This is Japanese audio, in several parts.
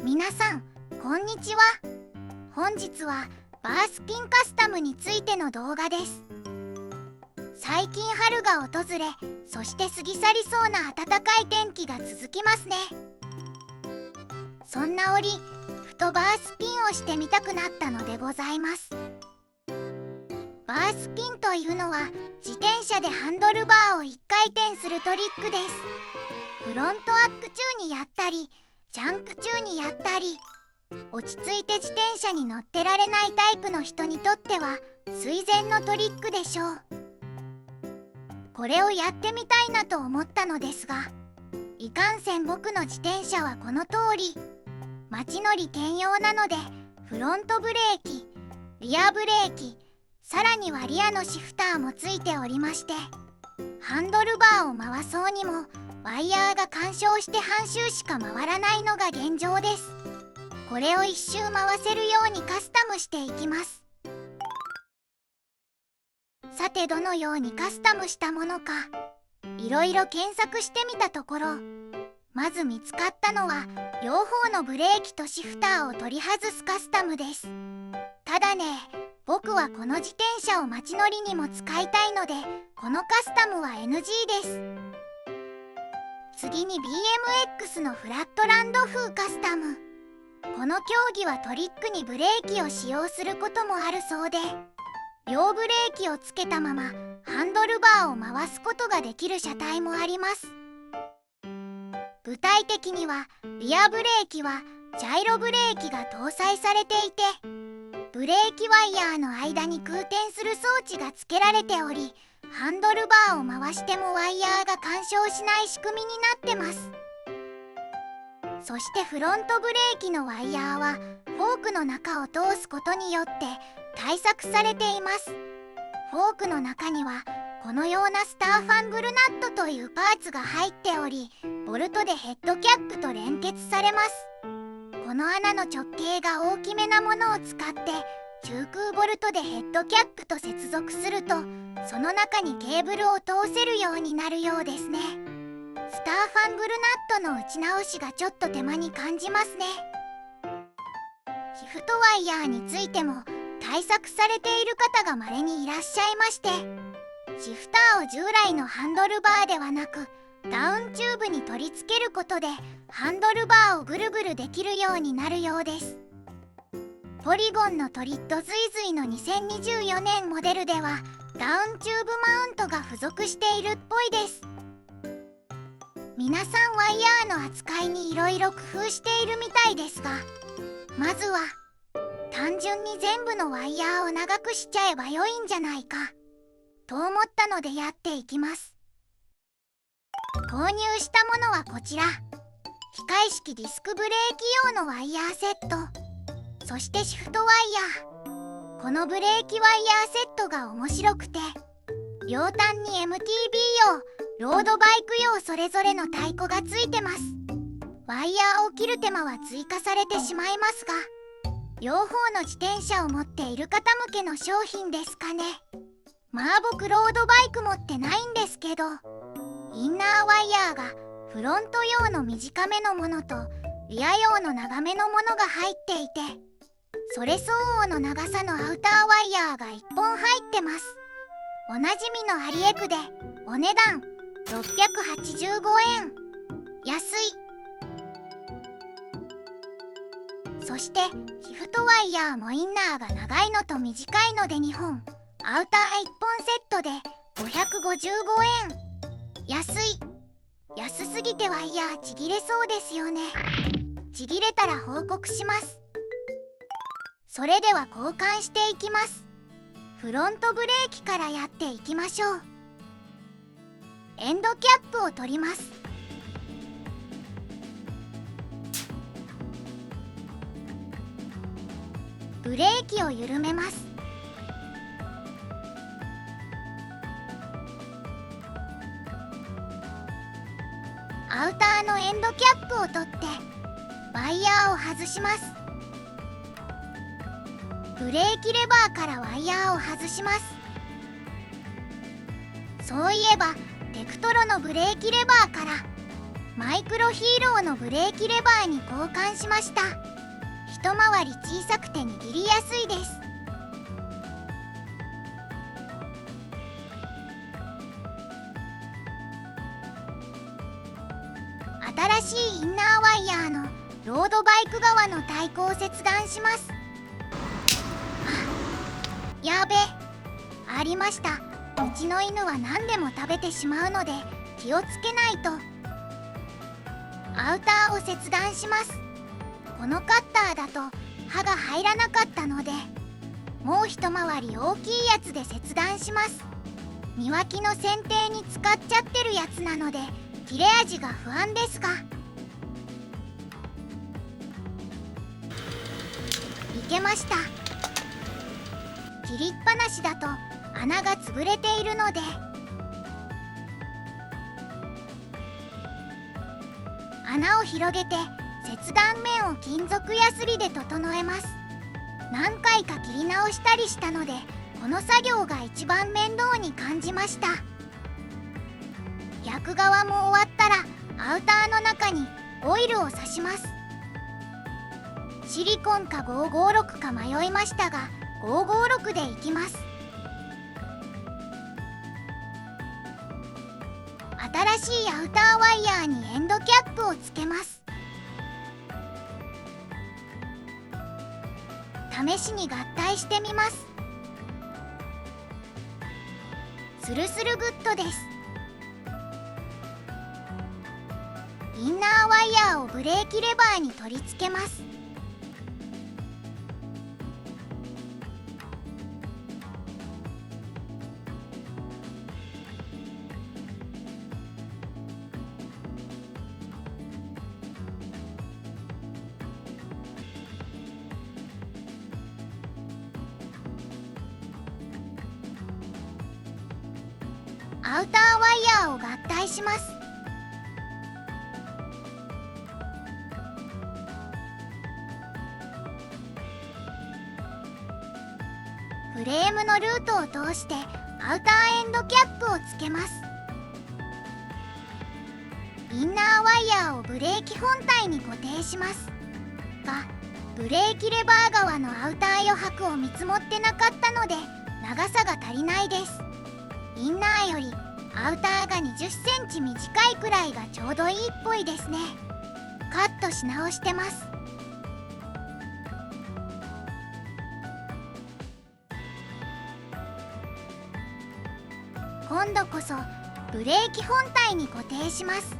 皆さんこんにちは。本日はバースピンカスタムについての動画です。最近春が訪れ、そして過ぎ去りそうな暖かい天気が続きますね。そんな折、ふとバースピンをしてみたくなったのでございます。バースピンというのは自転車でハンドルバーを1回転するトリックです。フロントアップ中にやったり、ジャンプ中にやったり、落ち着いて自転車に乗ってられないタイプの人にとっては垂涎のトリックでしょう。これをやってみたいなと思ったのですが、いかんせん僕の自転車はこの通り街乗り兼用なので、フロントブレーキ、リアブレーキ、さらにはリアのシフターもついておりまして、ハンドルバーを回そうにもワイヤーが干渉して半周しか回らないのが現状です。これを一周回せるようにカスタムしていきます。さて、どのようにカスタムしたものか、いろいろ検索してみたところ、まず見つかったのは両方のブレーキとシフターを取り外すカスタムです。ただね、僕はこの自転車を街乗りにも使いたいので、このカスタムは NG です。次に BMX のフラットランド風カスタム。この競技はトリックにブレーキを使用することもあるそうで、両ブレーキをつけたままハンドルバーを回すことができる車体もあります。具体的にはリアブレーキはジャイロブレーキが搭載されていて、ブレーキワイヤーの間に空転する装置が付けられており、ハンドルバーを回してもワイヤーが干渉しない仕組みになってます。そしてフロントブレーキのワイヤーはフォークの中を通すことによって対策されています。フォークの中にはこのようなスターファングルナットというパーツが入っており、ボルトでヘッドキャップと連結されます。この穴の直径が大きめなものを使って中空ボルトでヘッドキャップと接続すると、その中にケーブルを通せるようになるようですね。スターファングルナットの打ち直しがちょっと手間に感じますね。シフトワイヤーについても対策されている方が稀にいらっしゃいまして、シフターを従来のハンドルバーではなくダウンチューブに取り付けることでハンドルバーをぐるぐるできるようになるようです。ポリゴンのトリッドズイズイの2024年モデルではダウンチューブマウントが付属しているっぽいです。皆さんワイヤーの扱いにいろいろ工夫しているみたいですが、まずは単純に全部のワイヤーを長くしちゃえば良いんじゃないかと思ったのでやっていきます。購入したものはこちら。機械式ディスクブレーキ用のワイヤーセット、そしてシフトワイヤー。このブレーキワイヤーセットが面白くて、両端に MTB 用、ロードバイク用それぞれの太鼓がついてます。ワイヤーを切る手間は追加されてしまいますが、両方の自転車を持っている方向けの商品ですかね。まあ僕ロードバイク持ってないんですけど、インナーワイヤーがフロント用の短めのものとリア用の長めのものが入っていて、それ相応の長さのアウターワイヤーが1本入ってます。おなじみのアリエクでお値段685円。安い。そしてシフトワイヤーもインナーが長いのと短いので2本、アウター1本セットで555円。安い。安すぎてワイヤーちぎれそうですよね。ちぎれたら報告します。それでは交換していきます。フロントブレーキからやっていきましょう。エンドキャップを取ります。ブレーキを緩めます。アウターのエンドキャップを取ってワイヤーを外します。ブレーキレバーからワイヤーを外します。そういえばテクトロのブレーキレバーからマイクロヒーローのブレーキレバーに交換しました。一回り小さくて握りやすいです。新しいインナーワイヤーのロードバイク側の対向を切断します。やべ、ありました。うちの犬は何でも食べてしまうので気をつけないと。アウターを切断します。このカッターだと刃が入らなかったので、もう一回り大きいやつで切断します。庭木の剪定に使っちゃってるやつなので切れ味が不安ですが、いけました。切りっぱなしだと穴が潰れているので、穴を広げて切断面を金属ヤスリで整えます。何回か切り直したりしたので、この作業が一番面倒に感じました。逆側も終わったらアウターの中にオイルを差します。シリコンか556か迷いましたが、556でいきます。新しいアウターワイヤーにエンドキャップをつけます。試しに合体してみます。スルスルグッドです。インナーワイヤーをブレーキレバーに取り付けます。アウターワイヤーを合体します。フレームのルートを通してアウターエンドキャップをつけます。インナーワイヤーをブレーキ本体に固定しますが、ブレーキレバー側のアウター余白を見積もってなかったので長さが足りないです。インナーよりアウターが20センチ短いくらいがちょうどいいっぽいですね。カットし直してます。今度こそブレーキ本体に固定します。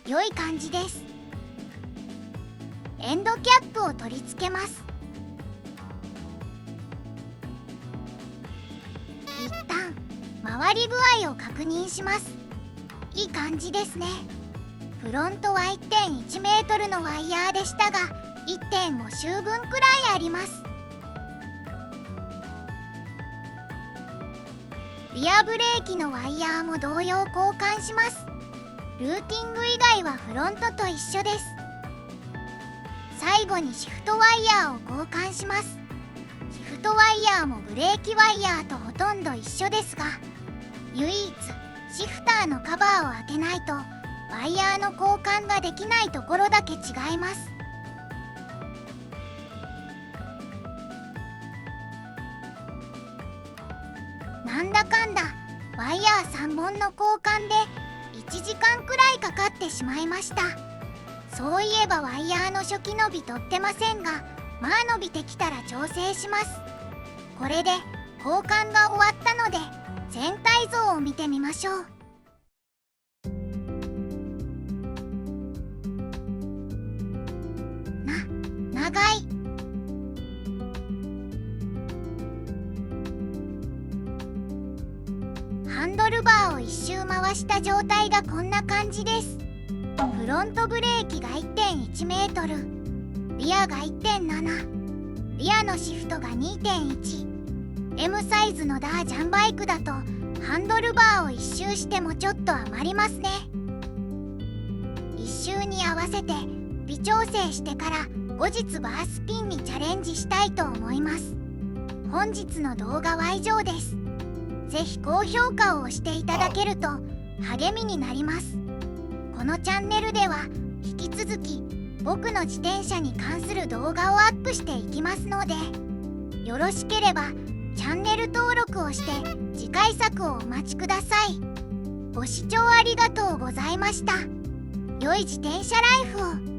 良い感じです。エンドキャップを取り付けます。一旦回り具合を確認します。いい感じですね。フロントは 1.1 メートルのワイヤーでしたが 1.5 周分くらいあります。リアブレーキのワイヤーも同様交換します。ルーティング以外はフロントと一緒です。最後にシフトワイヤーを交換します。シフトワイヤーもブレーキワイヤーとほとんど一緒ですが、唯一シフターのカバーを開けないとワイヤーの交換ができないところだけ違います。なんだかんだワイヤー3本の交換で1時間くらいかかってしまいました。そういえばワイヤーの初期伸びとってませんが、まあ伸びてきたら調整します。これで交換が終わったので全体像を見てみましょう。長い。ハンドルバーを一周回した状態がこんな感じです。フロントブレーキが 1.1 メートル、リアが 1.7、リアのシフトが 2.1。 M サイズのダージャンバイクだとハンドルバーを一周してもちょっと余りますね。一周に合わせて微調整してから後日バースピンにチャレンジしたいと思います。本日の動画は以上です。ぜひ高評価を押していただけると励みになります。このチャンネルでは引き続き僕の自転車に関する動画をアップしていきますので、よろしければチャンネル登録をして次回作をお待ちください。ご視聴ありがとうございました。良い自転車ライフを。